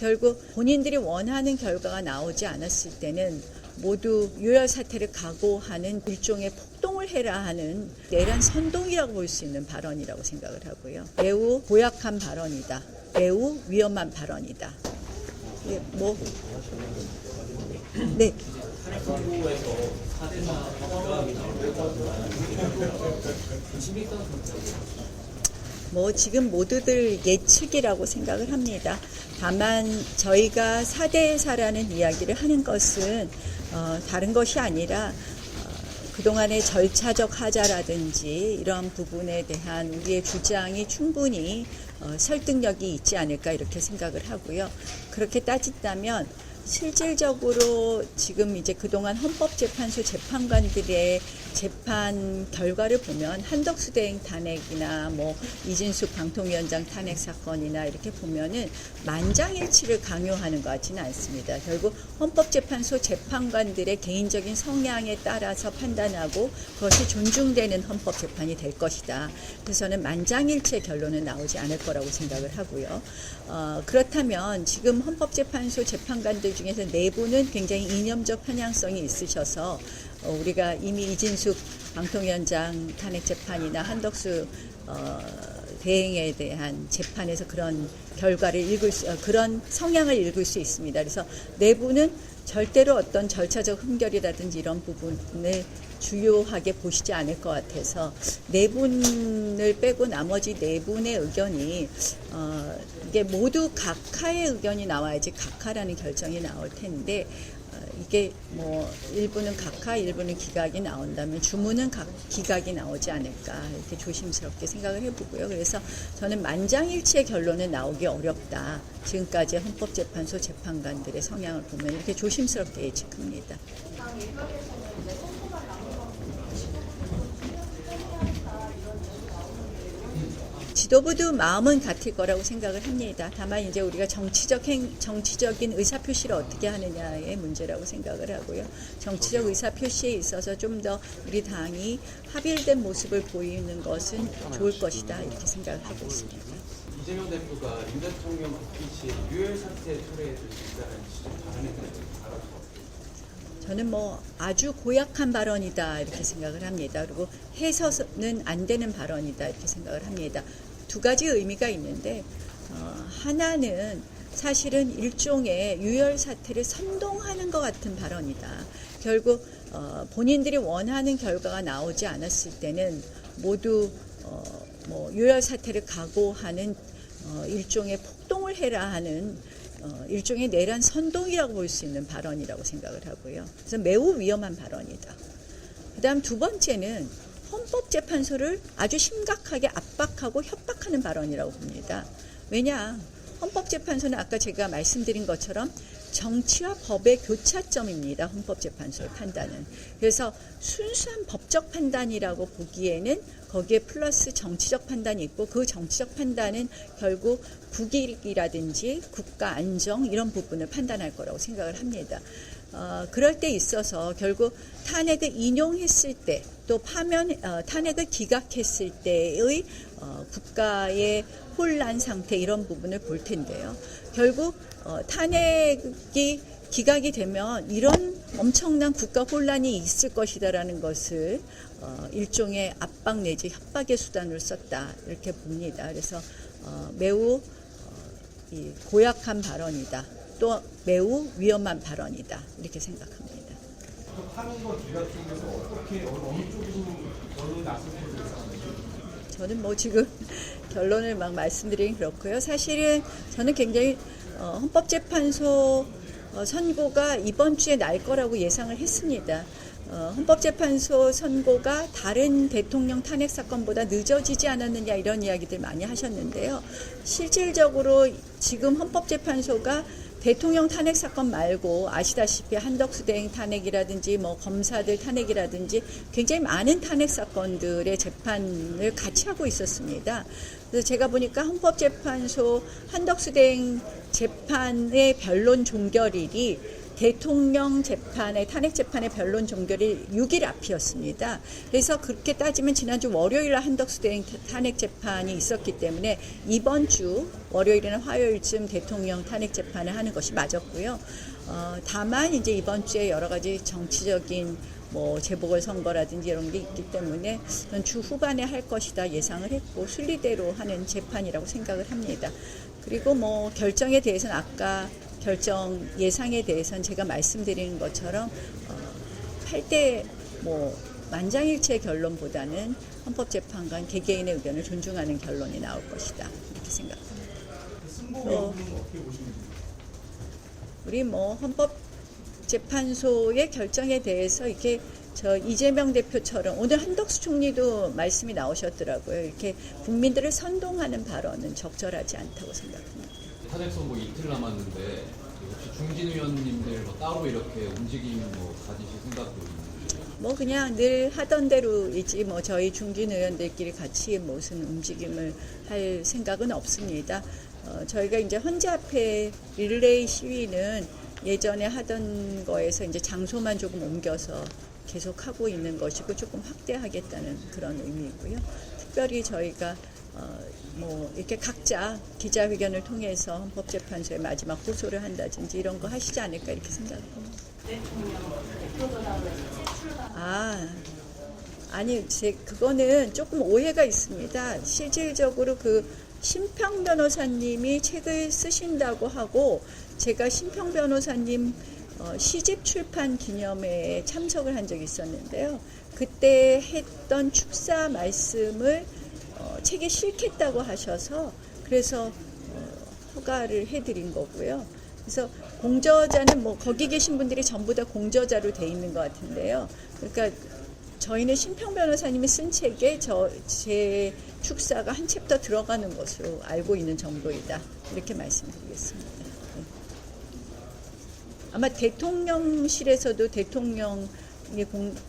결국 본인들이 원하는 결과가 나오지 않았을 때는 모두 유혈 사태를 각오하는 일종의 폭동을 해라 하는 내란 선동이라고 볼 수 있는 발언이라고 생각을 하고요. 매우 고약한 발언이다. 매우 위험한 발언이다. 예, 뭐, 네. 뭐 지금 모두들 예측이라고 생각을 합니다. 다만 저희가 4대4라는 이야기를 하는 것은 다른 것이 아니라 그동안의 절차적 하자라든지 이런 부분에 대한 우리의 주장이 충분히 설득력이 있지 않을까 이렇게 생각을 하고요. 그렇게 따진다면 실질적으로 지금 이제 그동안 헌법재판소 재판관들의 재판 결과를 보면 한덕수 대행 탄핵이나 뭐 이진숙 방통위원장 탄핵 사건이나 이렇게 보면은 만장일치를 강요하는 것 같지는 않습니다. 결국 헌법재판소 재판관들의 개인적인 성향에 따라서 판단하고 그것이 존중되는 헌법재판이 될 것이다. 그래서는 만장일치의 결론은 나오지 않을 거라고 생각을 하고요. 그렇다면 지금 헌법재판소 재판관들 중에서 내부는 굉장히 이념적 편향성이 있으셔서 우리가 이미 이진숙 방통위원장 탄핵 재판이나 한덕수 대행에 대한 재판에서 그런 결과를 그런 성향을 읽을 수 있습니다. 그래서 내부는 절대로 어떤 절차적 흠결이라든지 이런 부분을 주요하게 보시지 않을 것 같아서 네 분을 빼고 나머지 네 분의 의견이 이게 모두 각하의 의견이 나와야지 각하라는 결정이 나올 텐데 이게 뭐 일부는 각하, 일부는 기각이 나온다면 주문은 기각이 나오지 않을까 이렇게 조심스럽게 생각을 해보고요. 그래서 저는 만장일치의 결론은 나오기 어렵다. 지금까지 헌법재판소 재판관들의 성향을 보면 이렇게 조심스럽게 예측합니다. 지도부도 마음은 같을 거라고 생각을 합니다. 다만 이제 우리가 정치적인 의사표시를 어떻게 하느냐의 문제라고 생각을 하고요. 정치적 의사표시에 있어서 좀 더 우리 당이 합일된 모습을 보이는 것은 좋을 것이다 이렇게 생각을 하고 있습니다. 이재명 대표가 윤 대통령 복귀 시 유혈 사태 초래해 줄 수 있다는 지적 발언에 대해서 저는 뭐 아주 고약한 발언이다 이렇게 생각을 합니다. 그리고 해서는 안 되는 발언이다 이렇게 생각을 합니다. 두 가지 의미가 있는데 하나는 사실은 일종의 유혈 사태를 선동하는 것 같은 발언이다. 결국 본인들이 원하는 결과가 나오지 않았을 때는 모두 뭐 유혈 사태를 각오하는 일종의 폭동을 해라 하는 일종의 내란 선동이라고 볼 수 있는 발언이라고 생각을 하고요. 그래서 매우 위험한 발언이다. 그다음 두 번째는 헌법재판소를 아주 심각하게 압박하고 협박하는 발언이라고 봅니다. 왜냐? 헌법재판소는 아까 제가 말씀드린 것처럼 정치와 법의 교차점입니다. 헌법재판소의 판단은. 그래서 순수한 법적 판단이라고 보기에는 거기에 플러스 정치적 판단이 있고 그 정치적 판단은 결국 국익이라든지 국가 안정 이런 부분을 판단할 거라고 생각을 합니다. 그럴 때 있어서 결국 탄핵을 인용했을 때 또 탄핵을 기각했을 때의 국가의 혼란 상태 이런 부분을 볼 텐데요. 결국 탄핵이 기각이 되면 이런 엄청난 국가 혼란이 있을 것이다라는 것을 일종의 압박 내지 협박의 수단으로 썼다 이렇게 봅니다. 그래서 매우 고약한 발언이다. 또 매우 위험한 발언이다 이렇게 생각합니다. 탄핵과 기각 중에서 어떻게 어느 쪽으로 결론이 났을 것인가? 저는 뭐 지금 결론을 막 말씀드리긴 그렇고요. 사실은 저는 굉장히 헌법재판소 선고가 이번 주에 날 거라고 예상을 했습니다. 헌법재판소 선고가 다른 대통령 탄핵 사건보다 늦어지지 않았느냐 이런 이야기들 많이 하셨는데요. 실질적으로 지금 헌법재판소가 대통령 탄핵 사건 말고 아시다시피 한덕수 대행 탄핵이라든지 뭐 검사들 탄핵이라든지 굉장히 많은 탄핵 사건들의 재판을 같이 하고 있었습니다. 그래서 제가 보니까 헌법재판소 한덕수 대행 재판의 변론 종결일이 대통령 재판의 탄핵 재판의 변론 종결이 6일 앞이었습니다. 그래서 그렇게 따지면 지난주 월요일 한덕수 대행 탄핵 재판이 있었기 때문에 이번 주 월요일이나 화요일쯤 대통령 탄핵 재판을 하는 것이 맞았고요. 다만 이제 이번 주에 여러 가지 정치적인 뭐 재보궐선거라든지 이런 게 있기 때문에 주 후반에 할 것이다 예상을 했고 순리대로 하는 재판이라고 생각을 합니다. 그리고 뭐 결정에 대해서는 아까 결정 예상에 대해서는 제가 말씀드리는 것처럼 8대 뭐 만장일치의 결론보다는 헌법재판관 개개인의 의견을 존중하는 결론이 나올 것이다 이렇게 생각합니다. 승복 여부는 어떻게 보시는지? 우리 뭐 헌법재판소의 결정에 대해서 이렇게 저 이재명 대표처럼 오늘 한덕수 총리도 말씀이 나오셨더라고요. 이렇게 국민들을 선동하는 발언은 적절하지 않다고 생각합니다. 탄핵 선고 이틀 남았는데 혹시 중진 의원님들 뭐 따로 이렇게 움직임 뭐 가지실 생각도 있는지? 뭐 그냥 늘 하던 대로이지 뭐 저희 중진 의원들끼리 같이 무슨 움직임을 할 생각은 없습니다. 저희가 이제 헌재 앞에 릴레이 시위는 예전에 하던 거에서 이제 장소만 조금 옮겨서 계속 하고 있는 것이고 조금 확대하겠다는 그런 의미이고요. 특별히 저희가 뭐 이렇게 각자 기자회견을 통해서 헌법재판소에 마지막 호소를 한다든지 이런 거 하시지 않을까 이렇게 생각합니다. 아니 그거는 조금 오해가 있습니다. 실질적으로 그 심평 변호사님이 책을 쓰신다고 하고 제가 심평 변호사님 시집 출판 기념회에 참석을 한 적이 있었는데요. 그때 했던 축사 말씀을 책에 실겠다고 하셔서 그래서 허가를 해드린 거고요. 그래서 공저자는 뭐 거기 계신 분들이 전부 다 공저자로 돼 있는 것 같은데요. 그러니까 저희는 심평 변호사님이 쓴 책에 제 축사가 한 챕터 들어가는 것으로 알고 있는 정도이다. 이렇게 말씀드리겠습니다. 네. 아마 대통령실에서도 대통령이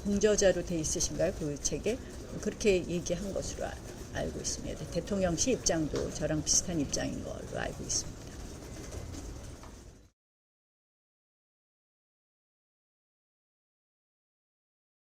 공저자로 돼 있으신가요? 그 책에? 그렇게 얘기한 것으로 알고 있습니다. 대통령실 입장도 저랑 비슷한 입장인 걸로 알고 있습니다.